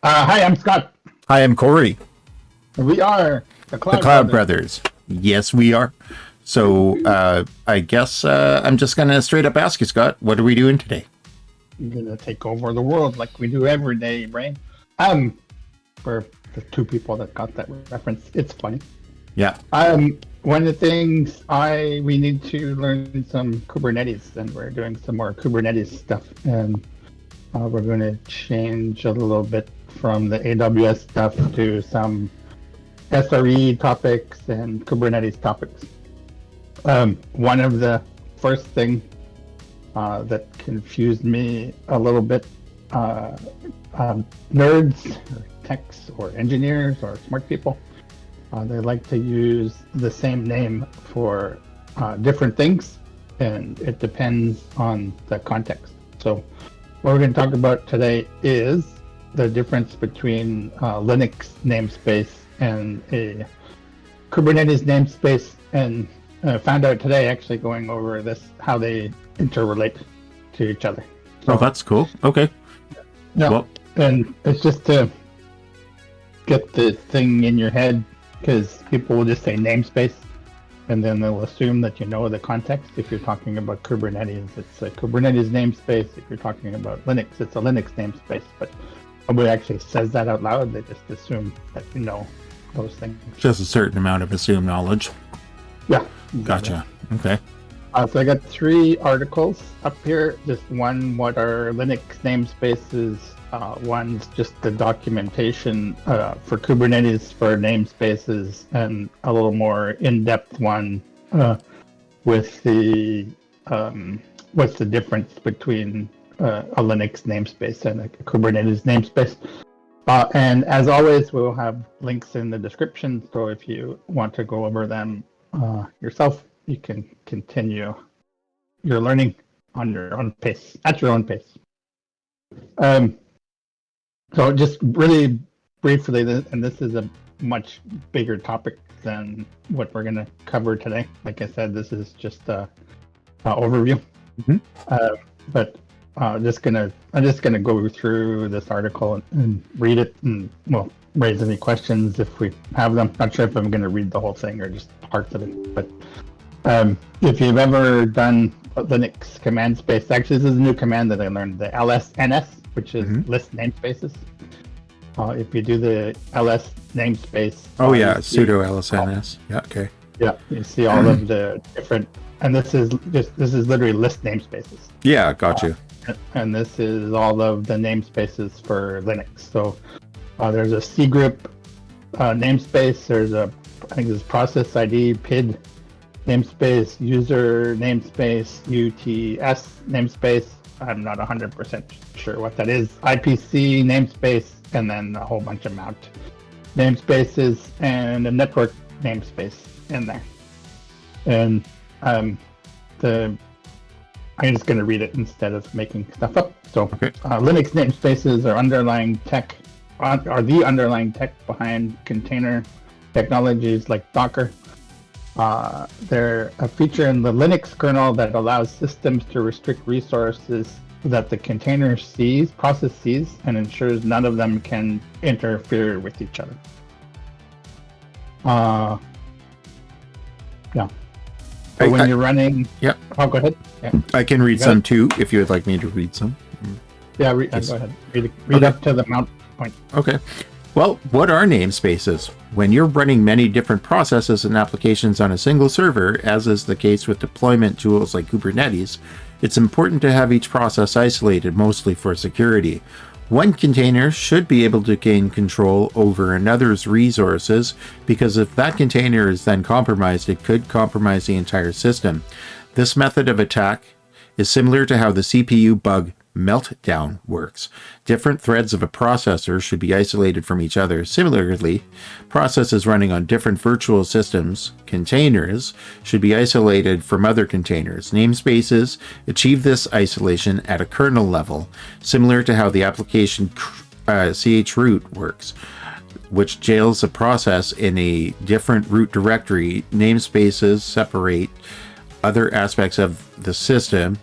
Hi, I'm Scott. Hi, I'm Corey. We are the The Cloud Brothers. Yes, we are. So I guess I'm just going to straight up ask you, Scott, what are we doing today? We're gonna take over the world like we do every day, Brain. For the two people that got that reference, it's funny. Yeah. One of the things we need to learn some Kubernetes, and we're doing some more Kubernetes stuff, and we're going to change a little bit from the AWS stuff to some SRE topics and Kubernetes topics. One of the first thing that confused me a little bit, nerds, or techs, or engineers, or smart people, they like to use the same name for different things, and it depends on the context. So what we're going to talk about today is the difference between Linux namespace and a Kubernetes namespace, and found out today, actually going over this, how they interrelate to each other. So, oh, that's cool. Okay. Yeah, well, and it's just to get the thing in your head, because people will just say namespace, and then they'll assume that you know the context. If you're talking about Kubernetes, it's a Kubernetes namespace. If you're talking about Linux, it's a Linux namespace. But nobody actually says that out loud. They just assume that you know those things. Just a certain amount of assumed knowledge. Yeah. Gotcha. Okay. So I got 3 articles up here. Just one, what are Linux namespaces? One's just the documentation for Kubernetes for namespaces, and a little more in-depth one with the what's the difference between a Linux namespace and a Kubernetes namespace. And as always, we'll have links in the description, so if you want to go over them yourself, you can continue your learning on your own pace, at your own pace. So just really briefly, and this is a much bigger topic than what we're going to cover today. Like I said, this is just an overview. Mm-hmm. But I'm just gonna go through this article and read it, and we'll raise any questions if we have them. Not sure if I'm going to read the whole thing or just parts of it. But if you've ever done Linux command space, actually this is a new command that I learned, the lsns, which is list namespaces. If you do the ls namespace, sudo lsns. Yeah, okay. Yeah, you see all of the different, and this is literally list namespaces. Yeah, got you. And this is all of the namespaces for Linux. So there's a cgroup namespace. There's I think there's process ID, PID namespace, user namespace, UTS namespace. I'm not 100% sure what that is. IPC namespace, and then a whole bunch of mount namespaces, and a network namespace in there. And I'm just going to read it instead of making stuff up. So okay. Linux namespaces are the underlying tech behind container technologies like Docker. They're a feature in the Linux kernel that allows systems to restrict resources that the container process sees, and ensures none of them can interfere with each other. Yeah. So when you're running... Yep. Oh, go ahead. Yeah. I can read some too, if you would like me to read some. Yeah, go ahead. Read up to the mount point. Okay. Well, what are namespaces? When you're running many different processes and applications on a single server, as is the case with deployment tools like Kubernetes, it's important to have each process isolated, mostly for security. One container should be able to gain control over another's resources, because if that container is then compromised, it could compromise the entire system. This method of attack is similar to how the CPU bug meltdown works. Different threads of a processor should be isolated from each other. Similarly, processes running on different virtual systems, containers, should be isolated from other containers. Namespaces achieve this isolation at a kernel level, similar to how the application chroot works, which jails a process in a different root directory. Namespaces separate other aspects of the system.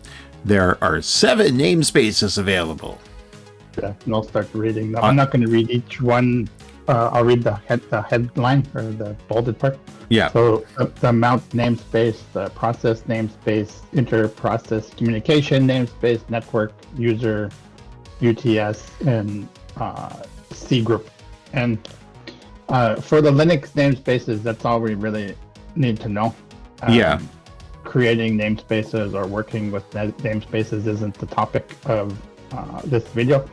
There are 7 namespaces available. Yeah, and I'll start reading them. I'm not going to read each one. I'll read the headline or the bolded part. Yeah. So the mount namespace, the process namespace, inter-process communication namespace, network, user, UTS, and C group. And for the Linux namespaces, that's all we really need to know. Yeah. Creating namespaces or working with namespaces isn't the topic of this video,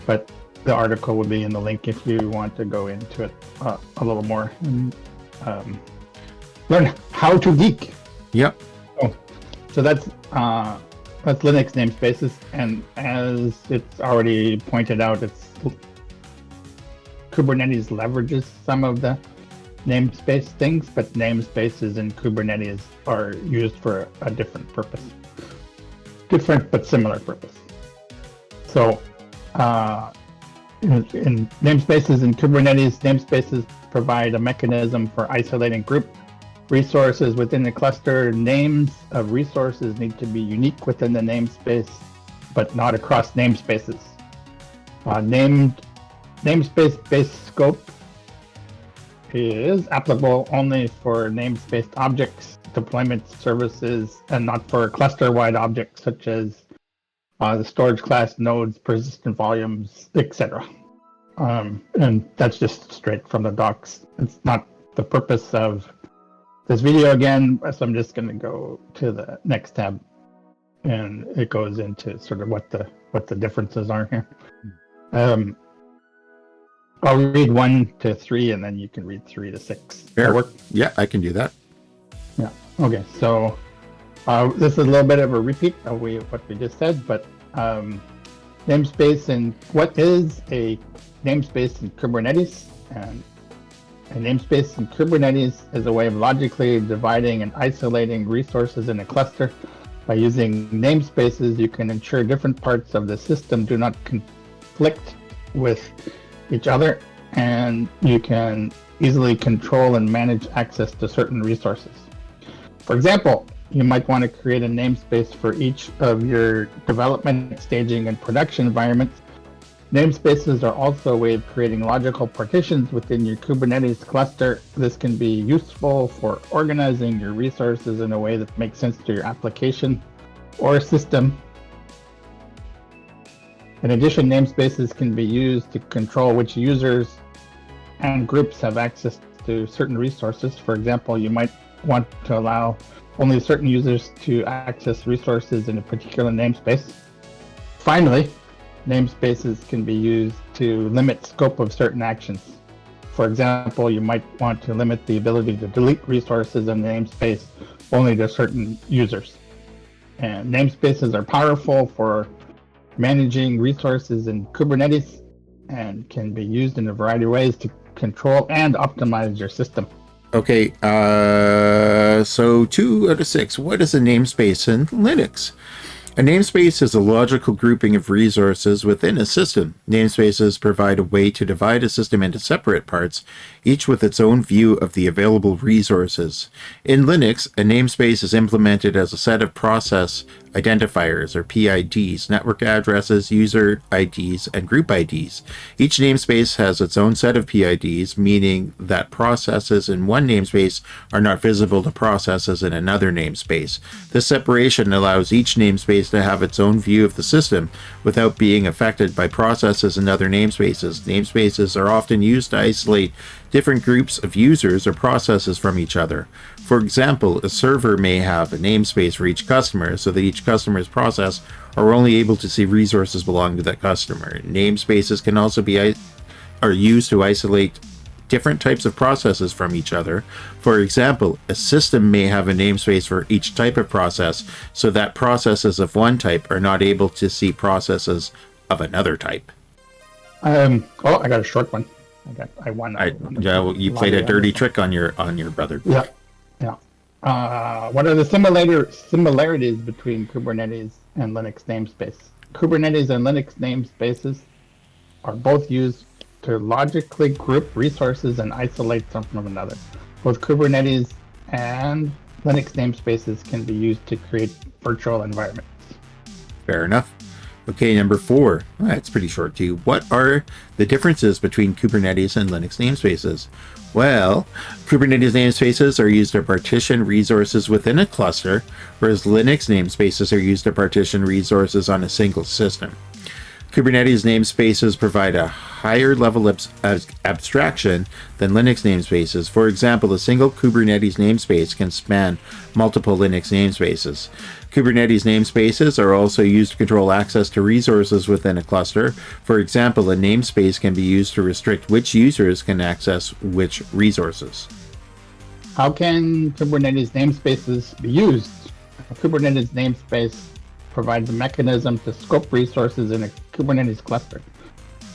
but the article will be in the link if you want to go into it a little more and learn how to geek. Yep. So that's Linux namespaces, and as it's already pointed out, Kubernetes leverages some of the namespace things, but namespaces in Kubernetes are used for a different purpose. Different but similar purpose. So in namespaces in Kubernetes, namespaces provide a mechanism for isolating group resources within the cluster. Names of resources need to be unique within the namespace, but not across namespaces. Namespace-based scope is applicable only for namespace objects, deployment services, and not for cluster-wide objects such as the storage class, nodes, persistent volumes, etc. And that's just straight from the docs. It's not the purpose of this video again, so I'm just going to go to the next tab, and it goes into sort of what the differences are here. I'll read 1 to 3, and then you can read 3 to 6. Fair. That work? Yeah, I can do that. Yeah. Okay. So this is a little bit of a repeat of what we just said, but namespace and what is a namespace in Kubernetes? And a namespace in Kubernetes is a way of logically dividing and isolating resources in a cluster. By using namespaces, you can ensure different parts of the system do not conflict with each other, and you can easily control and manage access to certain resources. For example, you might want to create a namespace for each of your development, staging, and production environments. Namespaces are also a way of creating logical partitions within your Kubernetes cluster. This can be useful for organizing your resources in a way that makes sense to your application or system. In addition, namespaces can be used to control which users and groups have access to certain resources. For example, you might want to allow only certain users to access resources in a particular namespace. Finally, namespaces can be used to limit scope of certain actions. For example, you might want to limit the ability to delete resources in the namespace only to certain users. And namespaces are powerful for managing resources in Kubernetes and can be used in a variety of ways to control and optimize your system. Okay, so 2 out of 6. What is a namespace in Linux? A namespace is a logical grouping of resources within a system. Namespaces provide a way to divide a system into separate parts, each with its own view of the available resources. In Linux, a namespace is implemented as a set of process identifiers, or PIDs, network addresses, user IDs, and group IDs. Each namespace has its own set of PIDs, meaning that processes in one namespace are not visible to processes in another namespace. This separation allows each namespace to have its own view of the system without being affected by processes in other namespaces. Namespaces are often used to isolate different groups of users or processes from each other. For example, a server may have a namespace for each customer so that each customer's process are only able to see resources belonging to that customer. Namespaces can also be used to isolate different types of processes from each other. For example, a system may have a namespace for each type of process so that processes of one type are not able to see processes of another type. I got a short one. I won. You played a dirty trick on your brother. Yeah. What are the similarities between Kubernetes and Linux namespace? Kubernetes and Linux namespaces are both used to logically group resources and isolate them from another. Both Kubernetes and Linux namespaces can be used to create virtual environments. Fair enough. Okay, number 4. That's pretty short too. What are the differences between Kubernetes and Linux namespaces? Well, Kubernetes namespaces are used to partition resources within a cluster, whereas Linux namespaces are used to partition resources on a single system. Kubernetes namespaces provide a higher level of abstraction than Linux namespaces. For example, a single Kubernetes namespace can span multiple Linux namespaces. Kubernetes namespaces are also used to control access to resources within a cluster. For example, a namespace can be used to restrict which users can access which resources. How can Kubernetes namespaces be used? A Kubernetes namespace provides a mechanism to scope resources in a Kubernetes cluster.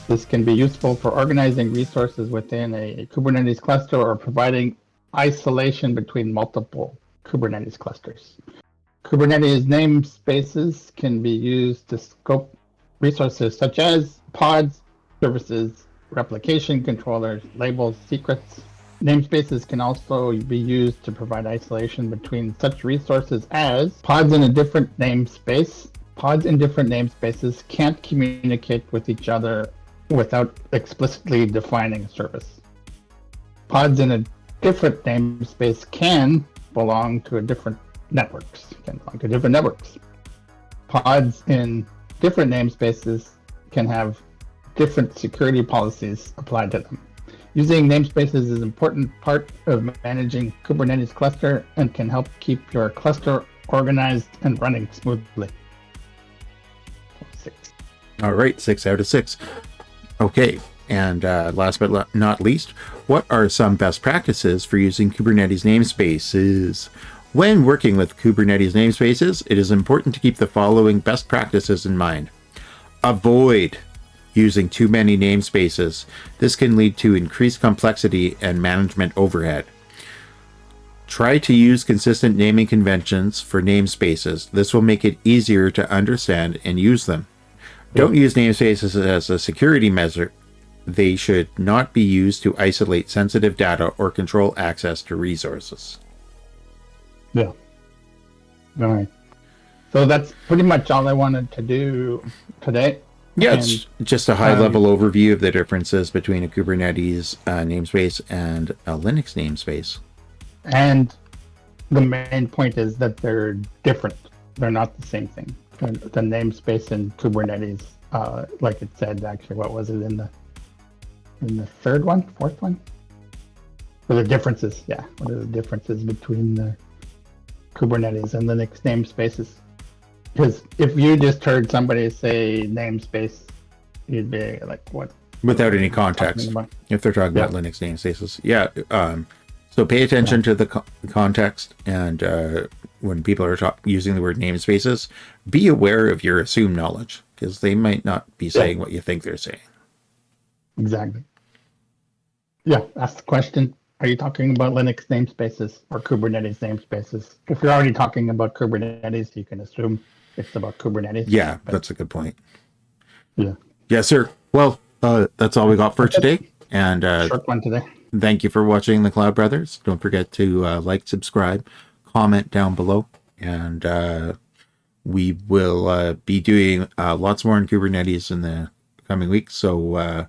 This can be useful for organizing resources within a Kubernetes cluster or providing isolation between multiple Kubernetes clusters. Kubernetes namespaces can be used to scope resources such as pods, services, replication controllers, labels, secrets. Namespaces can also be used to provide isolation between such resources as pods in a different namespace. Pods in different namespaces can't communicate with each other without explicitly defining a service. Pods in a different namespace can belong to different networks. Pods in different namespaces can have different security policies applied to them. Using namespaces is an important part of managing Kubernetes cluster and can help keep your cluster organized and running smoothly. 6. All right, 6 out of 6. Okay, and last but not least, what are some best practices for using Kubernetes namespaces? When working with Kubernetes namespaces, it is important to keep the following best practices in mind. Avoid using too many namespaces. This can lead to increased complexity and management overhead. Try to use consistent naming conventions for namespaces. This will make it easier to understand and use them. Don't use namespaces as a security measure. They should not be used to isolate sensitive data or control access to resources. Yeah. All right. So that's pretty much all I wanted to do today. Yeah, it's just a high-level overview of the differences between a Kubernetes namespace and a Linux namespace. And the main point is that they're different. They're not the same thing. The namespace in Kubernetes, like it said, actually, what was it in the third one, fourth one? What are the differences? Yeah, what are the differences between the Kubernetes and Linux namespaces? Because if you just heard somebody say namespace, you'd be like, what? Without any context, if they're talking about Linux namespaces. Yeah. So pay attention to the context, and when people are using the word namespaces, be aware of your assumed knowledge, because they might not be saying what you think they're saying. Exactly. Yeah, ask the question. Are you talking about Linux namespaces or Kubernetes namespaces? If you're already talking about Kubernetes, you can assume it's about Kubernetes. Yeah, that's a good point. Yeah. Yes, sir. Well, that's all we got for today. And short one today. Thank you for watching the Cloud Brothers. Don't forget to like, subscribe, comment down below, and we will be doing lots more in Kubernetes in the coming weeks. So,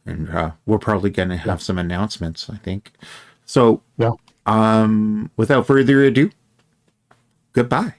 we're probably going to have some announcements, I think. So, without further ado, goodbye.